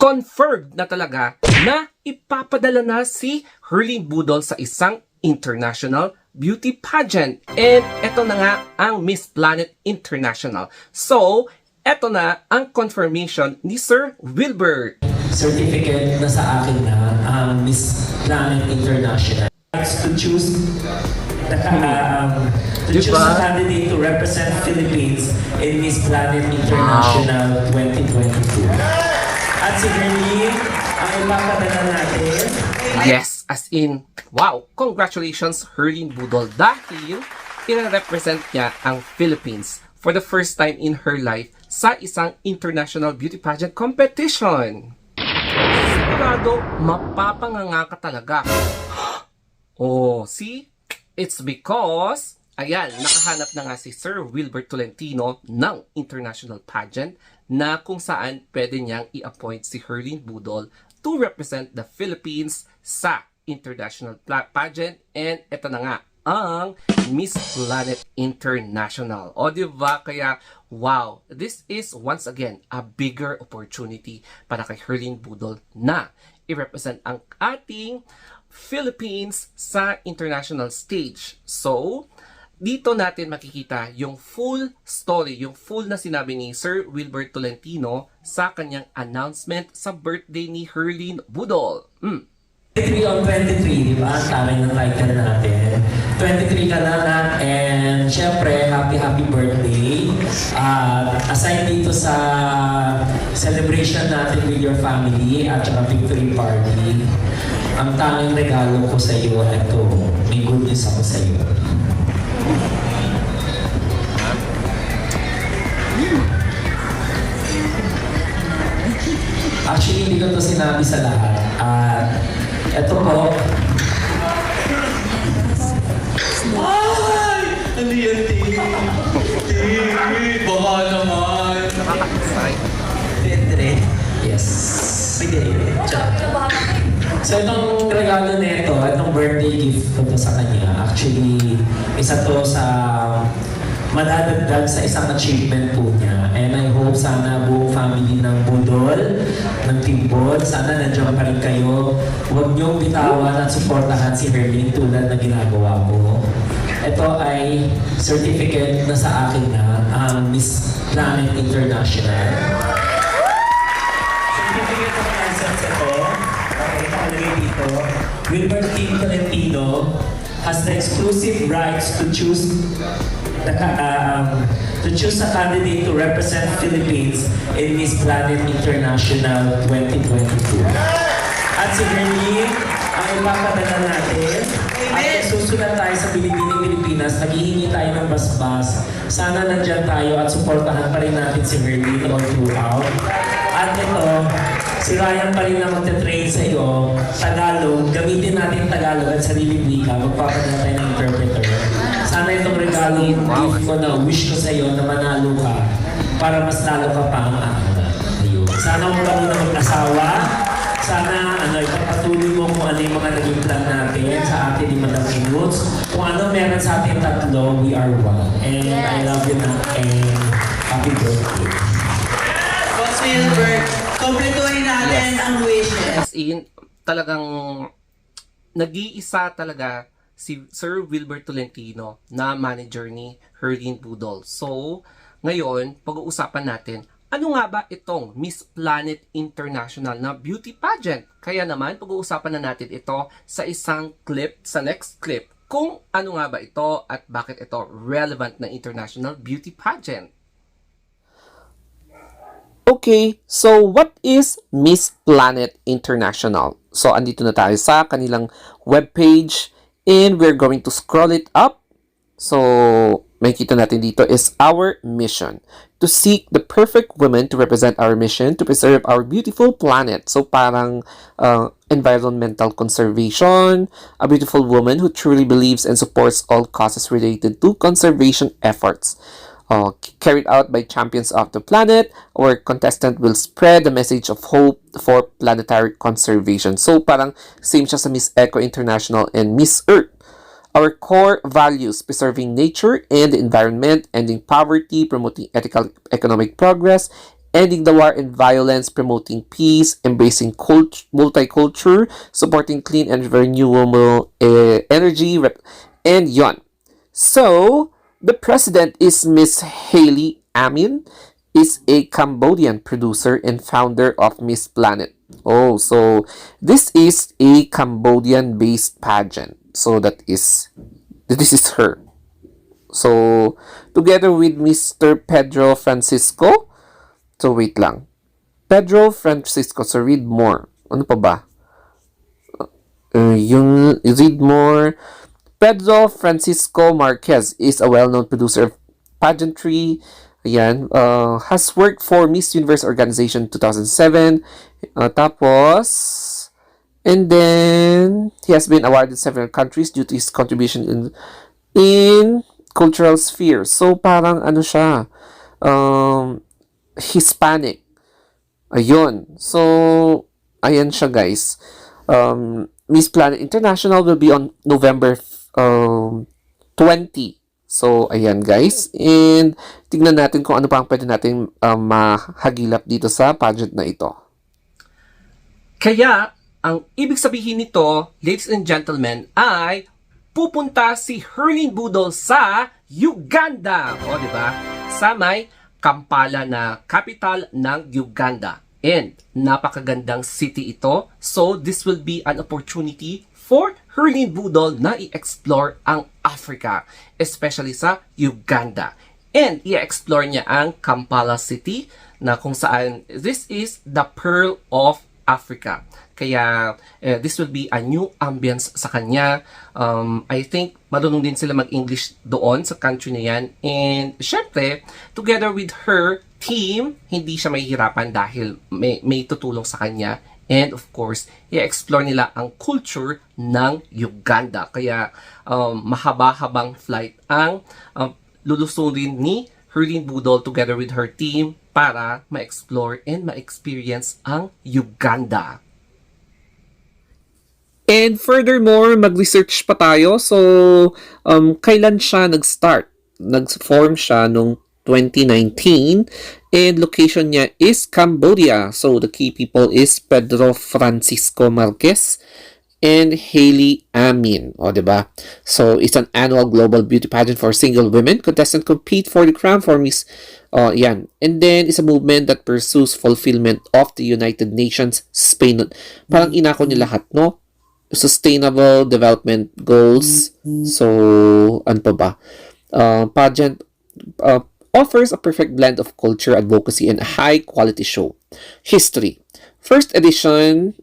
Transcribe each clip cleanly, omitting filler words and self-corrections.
confirmed na talaga na ipapadala na si Herlene Budol sa isang international beauty pageant. And eto na nga ang Miss Planet International. So, eto na ang confirmation ni Sir Wilbert. Certificate na sa akin na ang Miss Planet International. To choose the choose a candidate to represent Philippines in Miss Planet International 2022. At si Herlene, ang ipapadala natin. Yes, as in, wow, congratulations Herlene Budol dahil i-represent niya ang Philippines for the first time in her life sa isang international beauty pageant competition. Sigurado, mapapanganga ka talaga. Oh, see? It's because, ayan, nakahanap na nga si Sir Wilbert Tolentino ng international pageant na kung saan pwede niyang i-appoint si Herlene Budol to represent the Philippines sa international pageant. And ito na nga, ang Miss Planet International. O diba? Kaya, wow, this is once again a bigger opportunity para kay Herlene Budol na i-represent ang ating Philippines sa international stage. So, dito natin makikita yung full story, yung full na sinabi ni Sir Wilbert Tolentino sa kanyang announcement sa birthday ni Herlene Budol. 23 on 23, di ba? Tama yung title natin. 23 ka na, and syempre, happy birthday. Aside dito sa celebration natin with your family at saka victory party, ang tanging regalo ko sa iyo, ito, may good news ako sa iyo. Actually, hindi ko ito sinabi sa lahat. Ito po. Ay! Ano yan, Tini? Baka naman. Tendre. Yes. Pwede. So, itong regalo nito, itong birthday gift ko to sa kanya. Actually, isa to sa madadagdag sa isang achievement po niya. And I hope sana buong family ng Budol, ng Team Bod, sana nandiyan pa rin kayo. Huwag niyong bitawan at suportahan si Herlene tulad na ginagawa ko. Ito ay certificate na sa akin na ang Miss Planet International. Certificate of presence ito. Okay, nakalagay dito. Wilbert Team Tolentino has the exclusive rights to choose a candidate to represent Philippines in Miss Planet International 2022. At si Herlene, ang ipapadala natin, at susunod tayo sa Bilibining Pilipinas, naghihingi tayo ng basbas. Sana nandyan tayo at suportahan pa rin natin si Herlene all throughout. At ito, si Ryan pa rin na magte-train sa iyo, Tagalog, gamitin natin Tagalog at sarili wika, magpapadala tayo ng interpreter. Sana itong regalo gift ko na wish ko sa iyo na manalo ka para mas lalo ka pa ang ayun. Sana mo kami na mag-asawa. Sana ipapatuloy mo kung ano yung mga naging plan natin sa atin ni Madam Inuts. Kung ano meron sa atin tatlo, we are one. And I love you na and happy birthday. Boss Wilbert, kompletuhin natin ang wishes. As in, talagang nag-iisa talaga si Sir Wilbert Tolentino na manager ni Herlene Budol. So, ngayon, pag-uusapan natin, ano nga ba itong Miss Planet International na beauty pageant? Kaya naman, pag-uusapan na natin ito sa isang clip, sa next clip, kung ano nga ba ito at bakit ito relevant na international beauty pageant. Okay, so what is Miss Planet International? So, andito na tayo sa kanilang webpage. And we're going to scroll it up. So, makikita natin dito is our mission. To seek the perfect woman to represent our mission to preserve our beautiful planet. So, parang environmental conservation. A beautiful woman who truly believes and supports all causes related to conservation efforts. Carried out by champions of the planet, our contestant will spread the message of hope for planetary conservation. So, parang same siya sa Miss Eco International and Miss Earth. Our core values, preserving nature and the environment, ending poverty, promoting ethical economic progress, ending the war and violence, promoting peace, embracing multicultural, supporting clean and renewable energy, and yon. So, the president is Miss Haley Amin, is a Cambodian producer and founder of Miss Planet. Oh, so this is a Cambodian-based pageant. So this is her. So, together with Mr. Pedro Francisco. So, wait lang. Pedro Francisco. So, read more. Ano pa ba? Yung read more. Pedro Francisco Marquez is a well-known producer of pageantry. Ayan. Has worked for Miss Universe Organization 2007. Tapos, and then, he has been awarded in several countries due to his contribution in cultural sphere. So, parang ano siya, Hispanic. Ayun. So, ayan siya guys. Miss Planet International will be on November 20. So, ayan guys. And, tignan natin kung ano pa ang pwede natin mahagilap dito sa pageant na ito. Kaya, ang ibig sabihin nito, ladies and gentlemen, ay pupunta si Herlin Budol sa Uganda. O, di ba? Sa may Kampala na capital ng Uganda. And napakagandang city ito. So, this will be an opportunity for Herlin Budol na i-explore ang Africa, especially sa Uganda. And i-explore niya ang Kampala City na kung saan this is the Pearl of Africa. Kaya this will be a new ambience sa kanya. I think marunong din sila mag-English doon sa country na yan. And syempre, together with her team, hindi siya mahihirapan dahil may tutulong sa kanya. And of course, i-explore nila ang culture ng Uganda. Kaya mahaba-habang flight ang lulusurin ni Herlin Budol together with her team para ma-explore and ma-experience ang Uganda. And furthermore, mag-research pa tayo. So, kailan siya nag-start? Nag-form siya noong 2019 and location niya is Cambodia. So, the key people is Pedro Francisco Marquez and Haley Amin. O, diba? So, it's an annual global beauty pageant for single women. Contestants compete for the crown for Miss... yan. And then, it's a movement that pursues fulfillment of the United Nations Spain. Parang inako niya lahat, no? Sustainable Development Goals. So, ano pa ba? Pageant offers a perfect blend of culture, advocacy, and a high-quality show. History. First edition,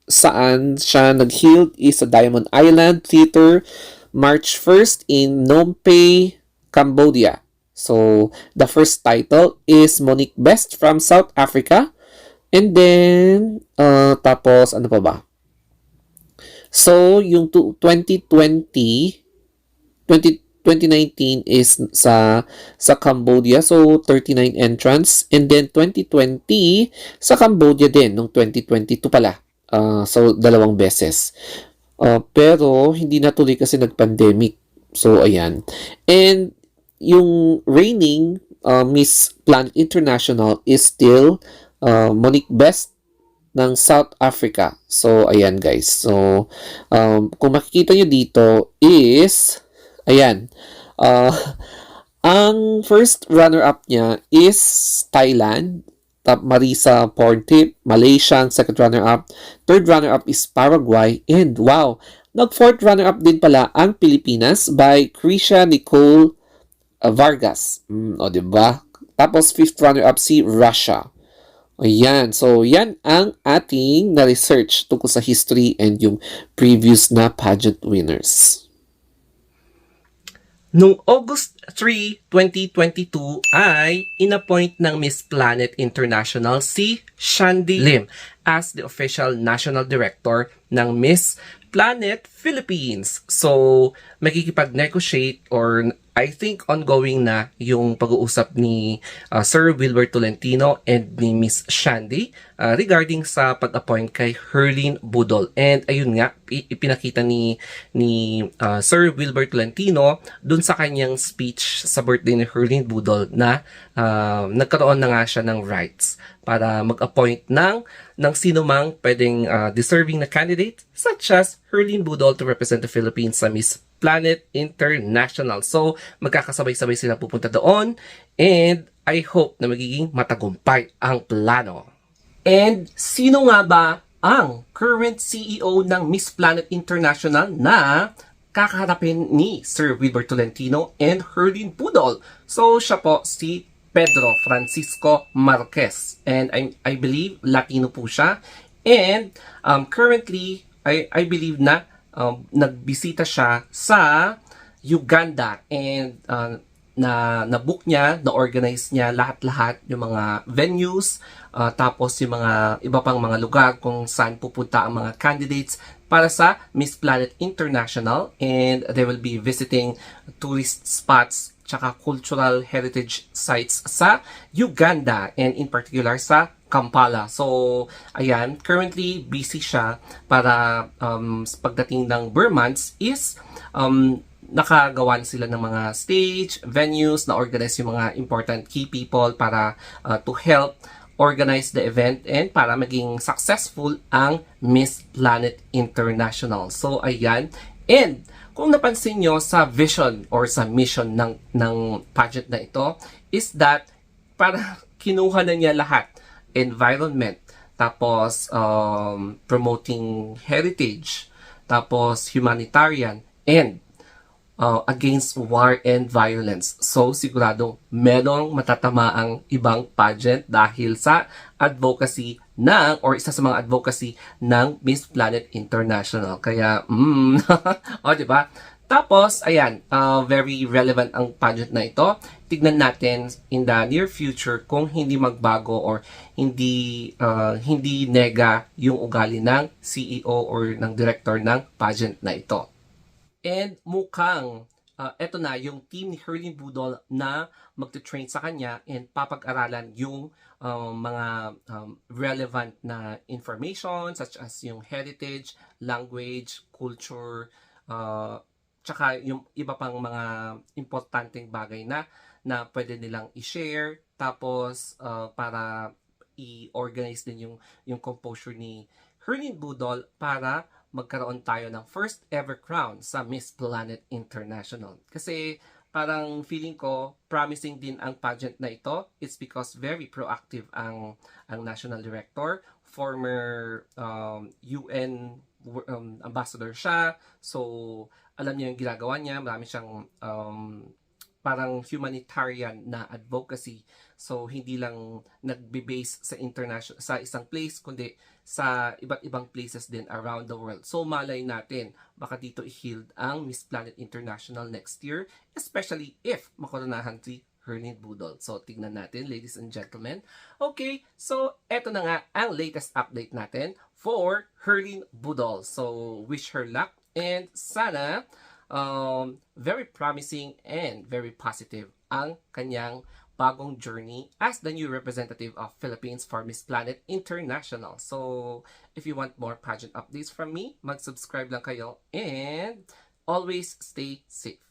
saan siya nag-held is sa Diamond Island Theater, March 1st in Phnom Penh, Cambodia. So, the first title is Monique Best from South Africa. And then, tapos, ano pa ba? So, yung 2019 is sa Cambodia. So, 39 entrants. And then, 2020 sa Cambodia din, nung 2022 pala. So, 2 beses. Pero, hindi natuloy kasi nag-pandemic. So, ayan. And, yung reigning Miss Planet International is still Monique Best ng South Africa. So, ayan guys. So, kung makikita nyo dito is, ayan, ang first runner-up niya is Thailand, Marisa Portip, Malaysia, ang second runner-up. Third runner-up is Paraguay, and wow, nag-fourth runner-up din pala ang Pilipinas by Krisha Nicole Vargas. O, diba? Tapos, fifth runner-up si Russia. Ayan. So, yan ang ating na-research tungkol sa history and yung previous na pageant winners. Noong August 3, 2022 ay inappoint ng Miss Planet International si Shandy Lim as the official national director ng Miss Planet Philippines. So, makikipag-negotiate or I think ongoing na yung pag-uusap ni Sir Wilbert Tolentino and ni Miss Shandy regarding sa pag-appoint kay Herlin Budol. And ayun nga, ipinakita ni Sir Wilbert Tolentino dun sa kanyang speech sa birthday ni Herlin Budol na nagkaroon na nga siya ng rights para mag-appoint ng sino mang pwedeng deserving na candidate such as Herlin Budol to represent the Philippines sa Miss Planet International. So, magkakasabay-sabay sila pupunta doon and I hope na magiging matagumpay ang plano. And sino nga ba ang current CEO ng Miss Planet International na kakaharapin ni Sir Wilbert Tolentino and Herlin Budol? So, siya po si Pedro Francisco Marquez. And I believe Latino po siya. And currently, I believe na nagbisita siya sa Uganda and na-book niya, na-organize niya lahat-lahat yung mga venues, tapos yung mga iba pang mga lugar kung saan pupunta ang mga candidates para sa Miss Planet International, and they will be visiting tourist spots tsaka cultural heritage sites sa Uganda and in particular sa Kampala. So, ayan, currently busy siya para pagdating ng Burr months is nakagawan sila ng mga stage, venues, na-organize yung mga important key people para to help organize the event and para maging successful ang Miss Planet International. So, ayan. And kung napansin nyo sa vision or sa mission ng pageant na ito is that para kinuha na niya lahat. Environment, tapos promoting heritage, tapos humanitarian, and against war and violence. So, sigurado merong matatama ang ibang pageant dahil sa advocacy or isa sa mga advocacy ng Miss Planet International. Kaya, o, diba? Tapos, ayan, very relevant ang pageant na ito. Tignan natin in the near future kung hindi magbago or hindi nega yung ugali ng CEO or ng director ng pageant na ito. And mukhang eto na yung team ni Herlin Budol na magte-train sa kanya and papag-aralan yung mga relevant na information such as yung heritage, language, culture, tsaka yung iba pang mga importanteng bagay na pwede nilang i-share, tapos para i-organize din yung composure ni Herlin Budol para magkaroon tayo ng first ever crown sa Miss Planet International. Kasi parang feeling ko promising din ang pageant na ito. It's because very proactive ang national director, former UN ambassador siya. So alam niya yung ginagawa niya, marami siyang parang humanitarian na advocacy. So hindi lang nagbe-base sa isang place kundi sa iba't ibang places din around the world. So malay natin baka dito i-healed ang Miss Planet International next year, especially if makoronahan si Herlin Budol. So tignan natin, ladies and gentlemen. Okay, so eto na nga ang latest update natin for Herlin Budol. So wish her luck and sana very promising and very positive ang kanyang bagong journey as the new representative of Philippines for Miss Planet International. So, if you want more pageant updates from me, mag-subscribe lang kayo and always stay safe.